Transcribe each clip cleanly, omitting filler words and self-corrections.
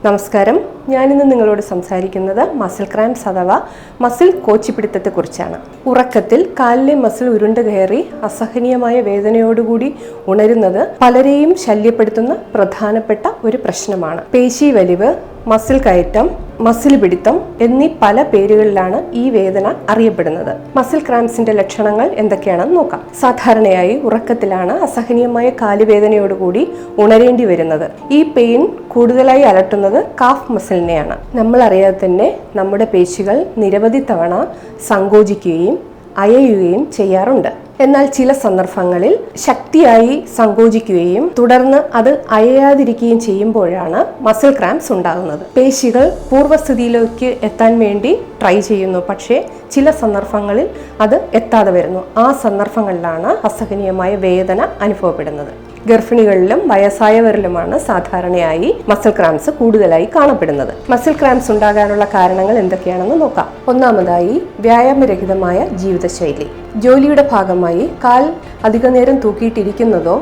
നമസ്കാരം, ഞാനിന്ന് നിങ്ങളോട് സംസാരിക്കുന്നത് മസിൽ ക്രാംസ് അഥവാ മസിൽ കോച്ചിപ്പിടുത്തത്തെക്കുറിച്ചാണ്. ഉറക്കത്തിൽ കാലിലെ മസിൽ ഉരുണ്ട് കയറി അസഹനീയമായ വേദനയോടുകൂടി ഉണരുന്നത് പലരെയും ശല്യപ്പെടുത്തുന്ന പ്രധാനപ്പെട്ട ഒരു പ്രശ്നമാണ്. പേശി വലിവ്, മസിൽ കയറ്റം, മസിൽ പിടുത്തം എന്നീ പല പേരുകളിലാണ് ഈ വേദന അറിയപ്പെടുന്നത്. മസിൽ ക്രാംസിന്റെ ലക്ഷണങ്ങൾ എന്തൊക്കെയാണെന്ന് നോക്കാം. സാധാരണയായി ഉറക്കത്തിലാണ് അസഹനീയമായ കാലുവേദനയോടുകൂടി ഉണരേണ്ടി വരുന്നത്. ഈ പെയിൻ കൂടുതലായി അലട്ടുന്നത് കാഫ് മസിലിനെയാണ്. നമ്മൾ അറിയാതെ തന്നെ നമ്മുടെ പേശികൾ നിരവധി തവണ സങ്കോചിക്കുകയും അയയുകയും ചെയ്യാറുണ്ട്. എന്നാൽ ചില സന്ദർഭങ്ങളിൽ ശക്തിയായി സങ്കോചിക്കുകയും തുടർന്ന് അത് അയയാതിരിക്കുകയും ചെയ്യുമ്പോഴാണ് മസിൽ ക്രാംസ് ഉണ്ടാകുന്നത്. പേശികൾ പൂർവ്വസ്ഥിതിയിലേക്ക് എത്താൻ വേണ്ടി ട്രൈ ചെയ്യുന്നു, പക്ഷേ ചില സന്ദർഭങ്ങളിൽ അത് എത്താതെ വരുന്നു. ആ സന്ദർഭങ്ങളിലാണ് അസഹനീയമായ വേദന അനുഭവപ്പെടുന്നത്. ഗർഭിണികളിലും വയസ്സായവരിലുമാണ് സാധാരണയായി മസിൽ ക്രാംസ് കൂടുതലായി കാണപ്പെടുന്നത്. മസിൽ ക്രാംസ് ഉണ്ടാകാനുള്ള കാരണങ്ങൾ എന്തൊക്കെയാണെന്ന് നോക്കാം. ഒന്നാമതായി, വ്യായാമരഹിതമായ ജീവിതശൈലി. ജോലിയുടെ ഭാഗമായി കാൽ അധികനേരം തൂക്കിയിട്ടിരിക്കുന്നതോ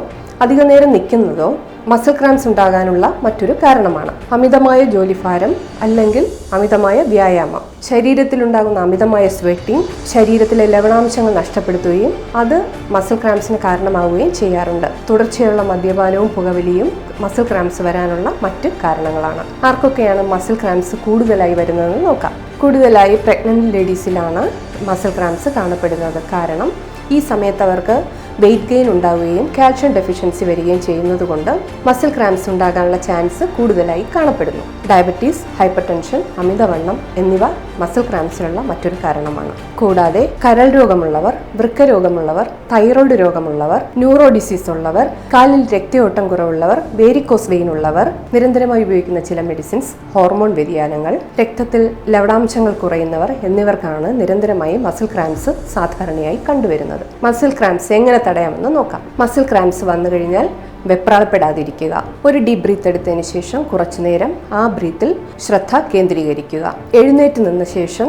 അധികനേരം നിൽക്കുന്നതോ മസിൽ ക്രാംസ് ഉണ്ടാകാനുള്ള മറ്റൊരു കാരണമാണ്. അമിതമായ ജോലിഭാരം അല്ലെങ്കിൽ അമിതമായ വ്യായാമം. ശരീരത്തിലുണ്ടാകുന്ന അമിതമായ സ്വെറ്റിംഗ് ശരീരത്തിലെ ലവണാംശങ്ങൾ നഷ്ടപ്പെടുത്തുകയും അത് മസിൽ ക്രാംസിന് കാരണമാവുകയും ചെയ്യാറുണ്ട്. തുടർച്ചയുള്ള മദ്യപാനവും പുകവലിയും മസിൽ ക്രാംസ് വരാനുള്ള മറ്റ് കാരണങ്ങളാണ്. ആർക്കൊക്കെയാണ് മസിൽ ക്രാംസ് കൂടുതലായി വരുന്നതെന്ന് നോക്കാം. കൂടുതലായി പ്രഗ്നന്റ് ലേഡീസിലാണ് മസിൽ ക്രാംസ് കാണപ്പെടുന്നത്. കാരണം ഈ സമയത്ത് അവർക്ക് വെയിറ്റ് ഗെയിൻ ഉണ്ടാവുകയും കാൽഷ്യം ഡെഫിഷ്യൻസി വരികയും ചെയ്യുന്നത് കൊണ്ട് മസിൽ ക്രാംസ് ഉണ്ടാകാനുള്ള ചാൻസ് കൂടുതലായി കാണപ്പെടുന്നു. ഡയബറ്റീസ്, ഹൈപ്പർ ടെൻഷൻ, അമിതവണ്ണം എന്നിവ മസിൽ ക്രാംസിനുള്ള മറ്റൊരു കാരണമാണ്. കൂടാതെ കരൾ രോഗമുള്ളവർ, വൃക്ക രോഗമുള്ളവർ, തൈറോയ്ഡ് രോഗമുള്ളവർ, ന്യൂറോ ഡിസീസ് ഉള്ളവർ, കാലിൽ രക്തയോട്ടം കുറവുള്ളവർ, വേരിക്കോസ് വെയിൻ ഉള്ളവർ, നിരന്തരമായി ഉപയോഗിക്കുന്ന ചില മെഡിസിൻസ്, ഹോർമോൺ വ്യതിയാനങ്ങൾ, രക്തത്തിൽ ലവണാംശങ്ങൾ കുറയുന്നവർ എന്നിവർക്കാണ് നിരന്തരമായി മസിൽ ക്രാംസ് സാധാരണയായി കണ്ടുവരുന്നത്. മസിൽ ക്രാംസ് എങ്ങനെ തടയാമെന്ന് നോക്കാം. മസിൽ ക്രാംസ് വന്നു കഴിഞ്ഞാൽ വെപ്രാളപ്പെടാതിരിക്കുക. ഒരു ഡീപ് ബ്രീത്ത് എടുത്തതിന് ശേഷം കുറച്ചു നേരം ആ ബ്രീത്തിൽ ശ്രദ്ധ കേന്ദ്രീകരിക്കുക. എഴുന്നേറ്റ് നിന്ന ശേഷം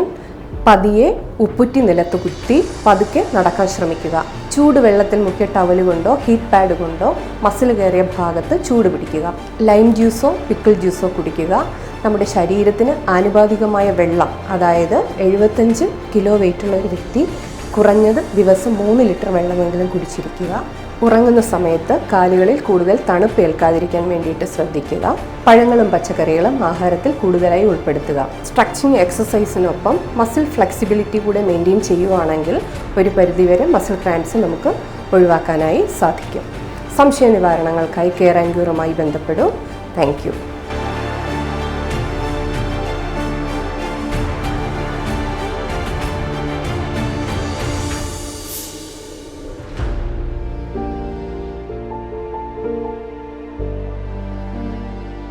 പതിയെ ഉപ്പുറ്റി നിലത്ത് കുത്തി പതുക്കെ നടക്കാൻ ശ്രമിക്കുക. ചൂടുവെള്ളത്തിൽ മുക്കിയ ടവൽ കൊണ്ടോ ഹീറ്റ് പാഡ് കൊണ്ടോ മസിൽ കയറിയ ഭാഗത്ത് ചൂട് പിടിക്കുക. ലൈം ജ്യൂസോ പിക്കിൾ ജ്യൂസോ കുടിക്കുക. നമ്മുടെ ശരീരത്തിന് ആനുപാതികമായ വെള്ളം, അതായത് 75 കിലോ വെയിറ്റുള്ള ഒരു വ്യക്തി കുറഞ്ഞത് ദിവസം 3 ലിറ്റർ വെള്ളമെങ്കിലും കുടിച്ചിരിക്കുക. ഉറങ്ങുന്ന സമയത്ത് കാലുകളിൽ കൂടുതൽ തണുപ്പ് ഏൽക്കാതിരിക്കാൻ വേണ്ടിയിട്ട് ശ്രദ്ധിക്കുക. പഴങ്ങളും പച്ചക്കറികളും ആഹാരത്തിൽ കൂടുതലായി ഉൾപ്പെടുത്തുക. സ്ട്രെച്ചിങ് എക്സസൈസിനൊപ്പം മസിൽ ഫ്ലെക്സിബിലിറ്റി കൂടെ മെയിൻറ്റെയിൻ ചെയ്യുവാണെങ്കിൽ ഒരു പരിധിവരെ മസിൽ ക്രാംസ് നമുക്ക് ഒഴിവാക്കാനായി സാധിക്കും. സംശയ നിവാരണങ്ങൾക്കായി കെയർ ആൻഡ് ക്യൂറുമായി ബന്ധപ്പെടൂ. Thank U.